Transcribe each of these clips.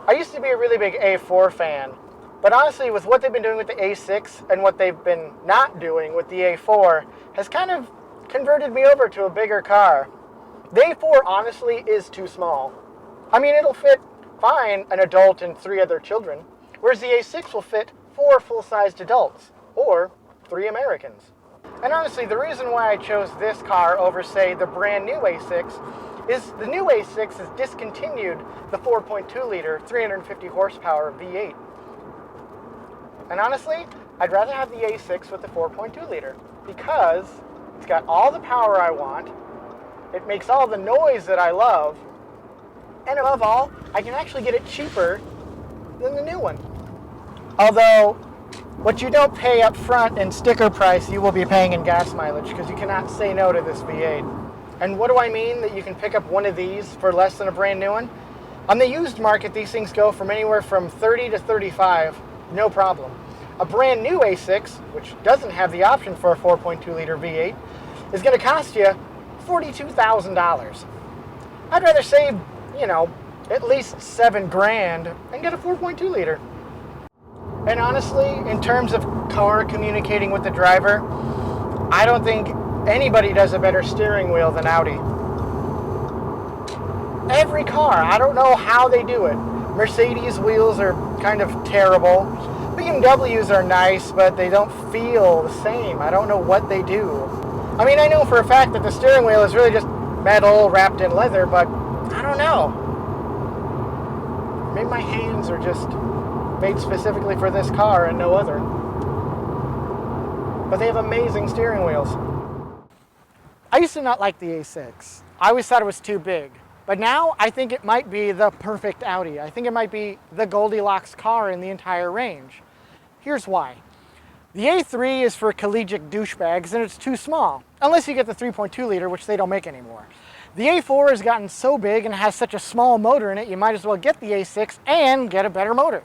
I used to be a really big A4 fan, but honestly, with what they've been doing with the A6 and what they've been not doing with the A4 has kind of converted me over to a bigger car. The A4 honestly is too small. I mean, it'll fit fine an adult and 3 other children, whereas the A6 will fit 4 full-sized adults, or 3 Americans. And honestly, the reason why I chose this car over, say, the brand new A6 is the new A6 has discontinued the 4.2-liter, 350 horsepower V8. And honestly, I'd rather have the A6 with the 4.2-liter because it's got all the power I want, it makes all the noise that I love, and above all, I can actually get it cheaper than the new one. Although, what you don't pay up front in sticker price, you will be paying in gas mileage because you cannot say no to this V8. And what do I mean that you can pick up one of these for less than a brand new one? On the used market, these things go from anywhere from 30 to 35, no problem. A brand new A6, which doesn't have the option for a 4.2-liter V8, is going to cost you $42,000. I'd rather save, at least $7,000 and get a 4.2-liter. And honestly, in terms of car communicating with the driver, I don't think anybody does a better steering wheel than Audi. Every car, I don't know how they do it. Mercedes wheels are kind of terrible. BMWs are nice, but they don't feel the same. I don't know what they do. I mean, I know for a fact that the steering wheel is really just metal wrapped in leather, but I don't know. Maybe my hands are just made specifically for this car and no other. But they have amazing steering wheels. I used to not like the A6. I always thought it was too big. But now I think it might be the perfect Audi. I think it might be the Goldilocks car in the entire range. Here's why. The A3 is for collegiate douchebags and it's too small, unless you get the 3.2-liter, which they don't make anymore. The A4 has gotten so big and has such a small motor in it, you might as well get the A6 and get a better motor.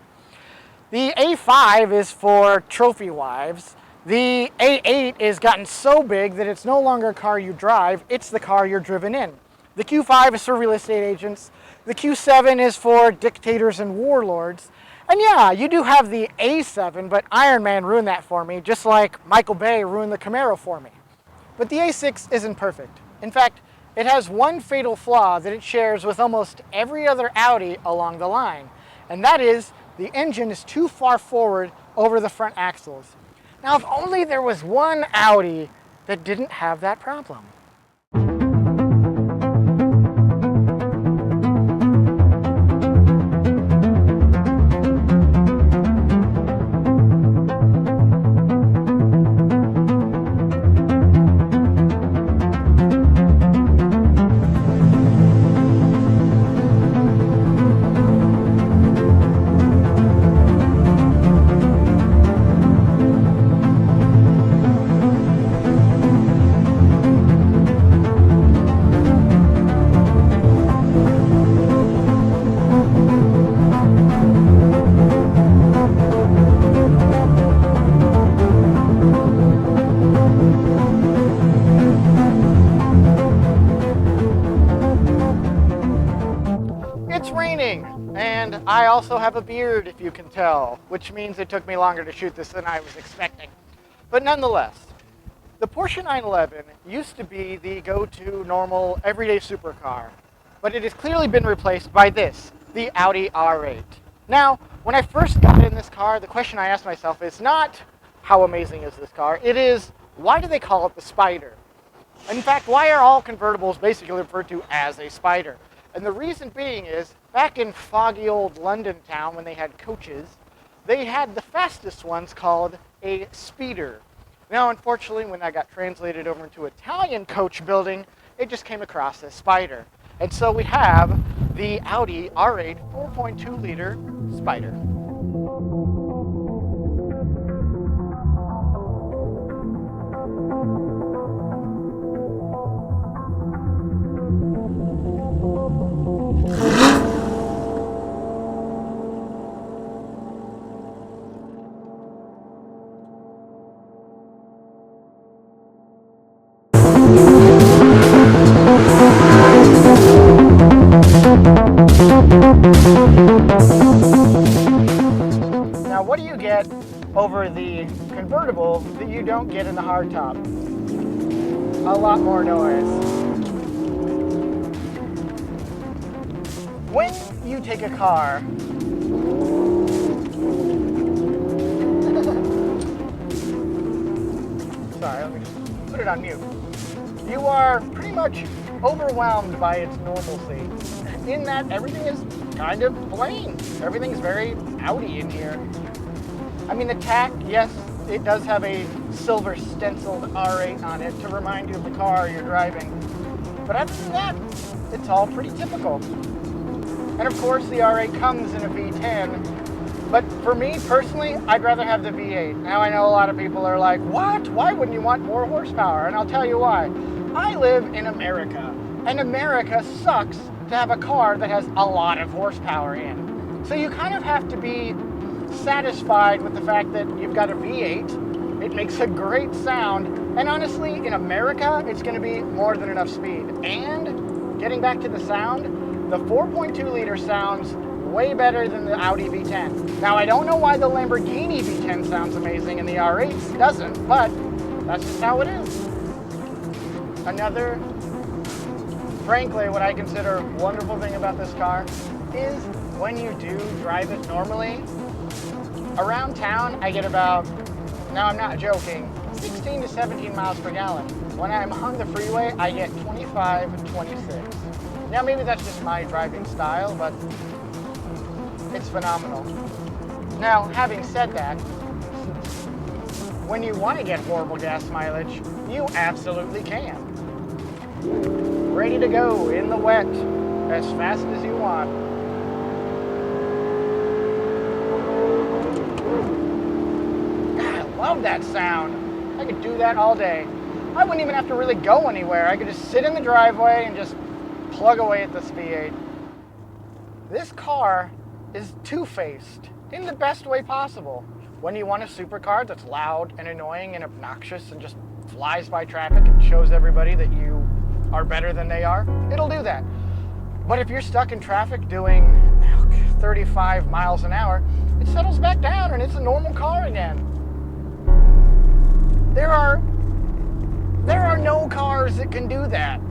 The A5 is for trophy wives. The A8 has gotten so big that it's no longer a car you drive, it's the car you're driven in. The Q5 is for real estate agents. The Q7 is for dictators and warlords. And yeah, you do have the A7, but Iron Man ruined that for me, just like Michael Bay ruined the Camaro for me. But the A6 isn't perfect. In fact, it has one fatal flaw that it shares with almost every other Audi along the line, and that is the engine is too far forward over the front axles. Now, if only there was one Audi that didn't have that problem. And I also have a beard, if you can tell, which means it took me longer to shoot this than I was expecting. But nonetheless, the Porsche 911 used to be the go-to normal everyday supercar, but it has clearly been replaced by this, the Audi R8. Now, when I first got in this car, the question I asked myself is not, how amazing is this car? It is, why do they call it the Spyder? In fact, why are all convertibles basically referred to as a Spyder? And the reason being is, back in foggy old London town when they had coaches, they had the fastest ones called a speeder. Now, unfortunately, when that got translated over into Italian coach building, it just came across as Spyder. And so we have the Audi R8 4.2-liter Spyder. convertible that you don't get in the hardtop. A lot more noise. When you take a car, sorry, let me just put it on mute. You are pretty much overwhelmed by its normalcy, in that everything is kind of plain. Everything's very Audi in here. I mean, the tack, yes, it does have a silver stenciled R8 on it to remind you of the car you're driving. But other than that, it's all pretty typical. And of course, the R8 comes in a V10. But for me, personally, I'd rather have the V8. Now, I know a lot of people are like, what? Why wouldn't you want more horsepower? And I'll tell you why. I live in America, and America sucks to have a car that has a lot of horsepower in. So you kind of have to be satisfied with the fact that you've got a V8. It makes a great sound, and honestly, in America, it's going to be more than enough speed. And getting back to the sound, the 4.2 liter sounds way better than the Audi V10. Now, I don't know why the Lamborghini V10 sounds amazing and the R8 doesn't, but that's just how it is. Another, frankly, what I consider a wonderful thing about this car is when you do drive it normally, around town I get about, now I'm not joking, 16 to 17 miles per gallon. When I'm on the freeway, I get 25, 26. Now maybe that's just my driving style, but it's phenomenal. Now, having said that, when you want to get horrible gas mileage, you absolutely can. Ready to go in the wet as fast as you want. God, I love that sound. I could do that all day. I wouldn't even have to really go anywhere. I could just sit in the driveway and just plug away at this V8. This car is two-faced in the best way possible. When you want a supercar that's loud and annoying and obnoxious and just flies by traffic and shows everybody that you are better than they are, it'll do that. But if you're stuck in traffic doing 35 miles an hour, it settles back down and it's a normal car again. There are no cars that can do that.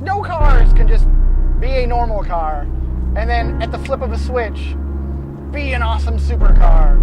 No cars can just be a normal car and then at the flip of a switch, be an awesome supercar.